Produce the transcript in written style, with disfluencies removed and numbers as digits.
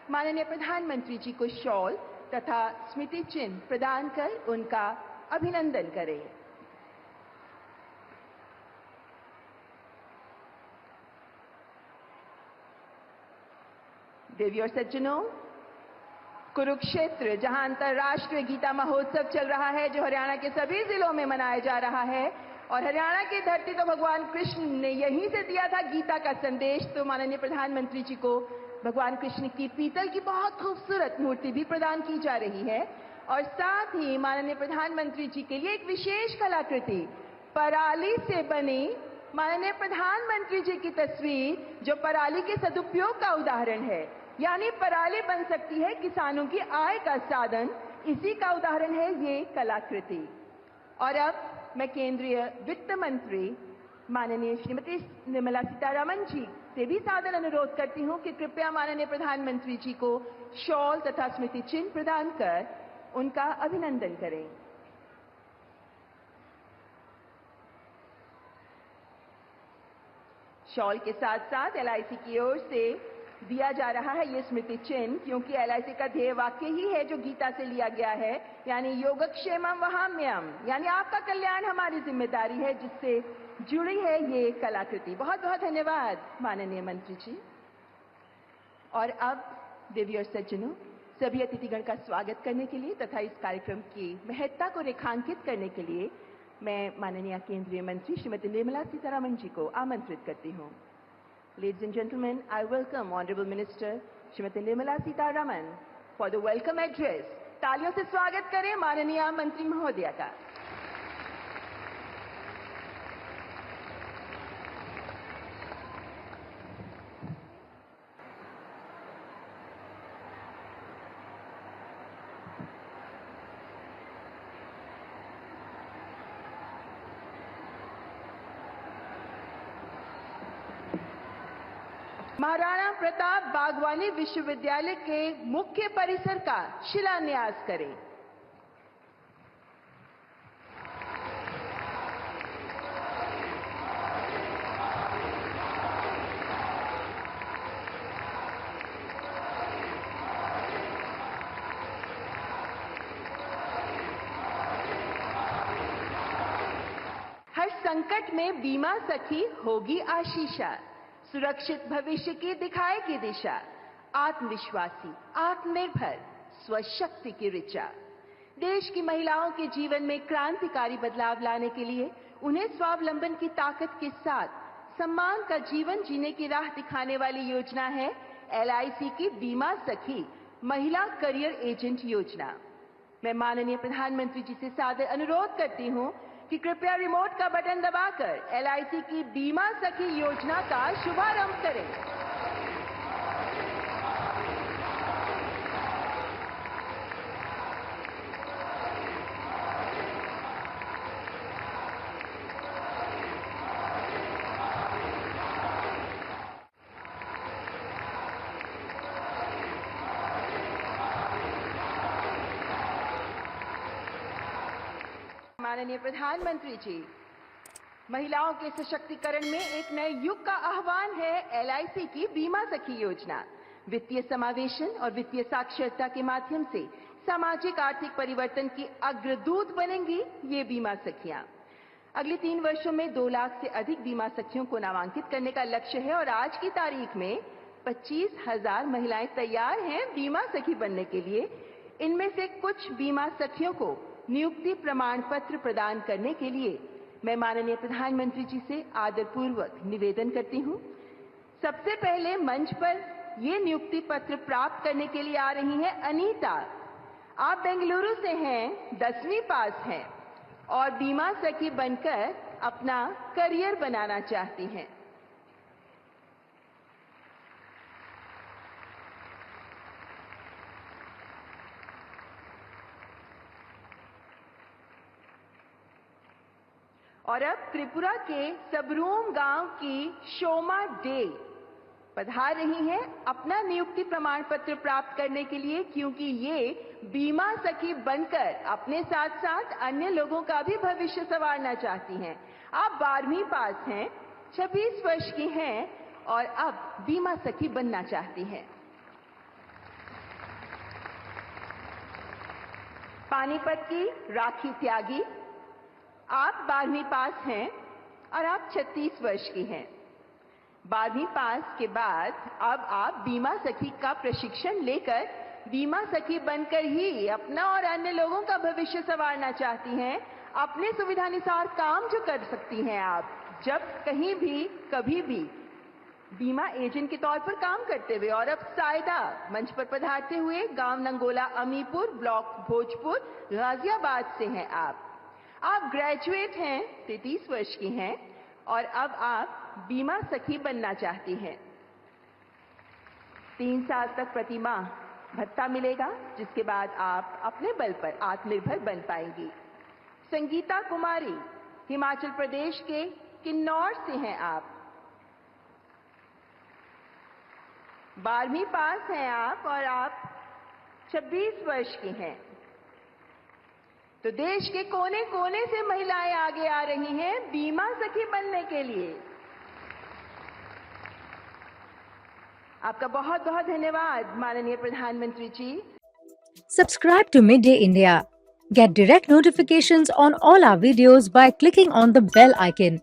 माननीय प्रधानमंत्री जी को शॉल तथा स्मृति चिन्ह प्रदान कर उनका अभिनंदन करें। देवी और सज्जनों, कुरुक्षेत्र जहां अंतर्राष्ट्रीय गीता महोत्सव चल रहा है, जो हरियाणा के सभी जिलों में मनाया जा रहा है, और हरियाणा की धरती तो भगवान कृष्ण ने यहीं से दिया था गीता का संदेश, तो माननीय प्रधानमंत्री जी को भगवान कृष्ण की पीतल की बहुत खूबसूरत मूर्ति भी प्रदान की जा रही है। और साथ ही माननीय प्रधानमंत्री जी के लिए एक विशेष कलाकृति पराली से बनी माननीय प्रधानमंत्री जी की तस्वीर, जो पराली के सदुपयोग का उदाहरण है, यानी पराली बन सकती है किसानों की आय का साधन, इसी का उदाहरण है ये कलाकृति। और अब मैं केंद्रीय वित्त मंत्री माननीय श्रीमती निर्मला सीतारमण जी से भी सादर अनुरोध करती हूं कि कृपया माननीय प्रधानमंत्री जी को शॉल तथा स्मृति चिन्ह प्रदान कर उनका अभिनंदन करें। शॉल के साथ साथ एलआईसी की ओर से दिया जा रहा है ये स्मृति चिन्ह, क्योंकि एलआईसी का ध्येय वाक्य ही है जो गीता से लिया गया है, यानी योगक्षेमम वहाम्यम, यानी आपका कल्याण हमारी जिम्मेदारी है, जिससे जुड़ी है ये कलाकृति। बहुत बहुत धन्यवाद माननीय मंत्री जी। और अब देवी और सज्जनों, सभी अतिथिगण का स्वागत करने के लिए तथा इस कार्यक्रम की महत्ता को रेखांकित करने के लिए मैं माननीय केंद्रीय मंत्री श्रीमती निर्मला सीतारमण जी को आमंत्रित करती हूँ। Ladies and gentlemen, I welcome Honorable Minister Srimati Nirmala Sitharaman for the welcome address. तालियों से स्वागत करें माननीय मंत्री महोदया का। महाराणा प्रताप बागवानी विश्वविद्यालय के मुख्य परिसर का शिलान्यास करें। हर संकट में बीमा सखी होगी आशीषा, सुरक्षित भविष्य की दिखाएगी दिशा, आत्मविश्वासी आत्मनिर्भर स्वशक्ति की ऋचा। देश की महिलाओं के जीवन में क्रांतिकारी बदलाव लाने के लिए उन्हें स्वावलंबन की ताकत के साथ सम्मान का जीवन जीने की राह दिखाने वाली योजना है एलआईसी की बीमा सखी महिला करियर एजेंट योजना। मैं माननीय प्रधानमंत्री जी से सादर अनुरोध करती हूं कि कृपया रिमोट का बटन दबाकर एलआईसी की बीमा सखी योजना का शुभारंभ करें। माननीय प्रधानमंत्री जी, महिलाओं के सशक्तिकरण में एक नए युग का आह्वान है एलआईसी की बीमा सखी योजना। वित्तीय समावेशन और वित्तीय साक्षरता के माध्यम से सामाजिक आर्थिक परिवर्तन की अग्रदूत बनेंगी ये बीमा सखियां। अगले 3 वर्षों में 2 लाख से अधिक बीमा सखियों को नामांकित करने का लक्ष्य है और आज की तारीख में 25,000 महिलाएं तैयार हैं बीमा सखी बनने के लिए। इनमें से कुछ बीमा सखियों को नियुक्ति प्रमाण पत्र प्रदान करने के लिए मैं माननीय प्रधानमंत्री जी से आदरपूर्वक निवेदन करती हूं। सबसे पहले मंच पर ये नियुक्ति पत्र प्राप्त करने के लिए आ रही हैं अनीता। आप बेंगलुरु से हैं, 10वीं पास हैं और बीमा सखी बनकर अपना करियर बनाना चाहती हैं। और अब त्रिपुरा के सबरूम गांव की शोमा डे पधार रही हैं अपना नियुक्ति प्रमाण पत्र प्राप्त करने के लिए, क्योंकि ये बीमा सखी बनकर अपने साथ साथ अन्य लोगों का भी भविष्य संवारना चाहती हैं। आप 12वीं पास हैं, 26 वर्ष की हैं और अब बीमा सखी बनना चाहती हैं। पानीपत की राखी त्यागी, आप 12वीं पास हैं और आप 36 वर्ष की हैं। 12वीं पास के बाद अब आप बीमा सखी का प्रशिक्षण लेकर बीमा सखी बनकर ही अपना और अन्य लोगों का भविष्य संवारना चाहती हैं। अपने सुविधानुसार काम जो कर सकती हैं आप, जब कहीं भी कभी भी बीमा एजेंट के तौर पर काम करते हुए। और अब सायदा मंच पर पधारते हुए गांव नंगोला अमीपुर, ब्लॉक भोजपुर, गाजियाबाद से हैं आप ग्रेजुएट हैं, 33 वर्ष की हैं और अब आप बीमा सखी बनना चाहती हैं। 3 साल तक प्रति माह भत्ता मिलेगा, जिसके बाद आप अपने बल पर आत्मनिर्भर बन पाएंगी। संगीता कुमारी, हिमाचल प्रदेश के किन्नौर से हैं आप। 12वीं पास हैं आप और आप 26 वर्ष की हैं। तो देश के कोने कोने से महिलाएं आगे आ रही हैं बीमा सखी बनने के लिए। आपका बहुत बहुत धन्यवाद माननीय प्रधानमंत्री जी। Subscribe to Midday India. Get direct notifications on all our videos by clicking on the bell icon.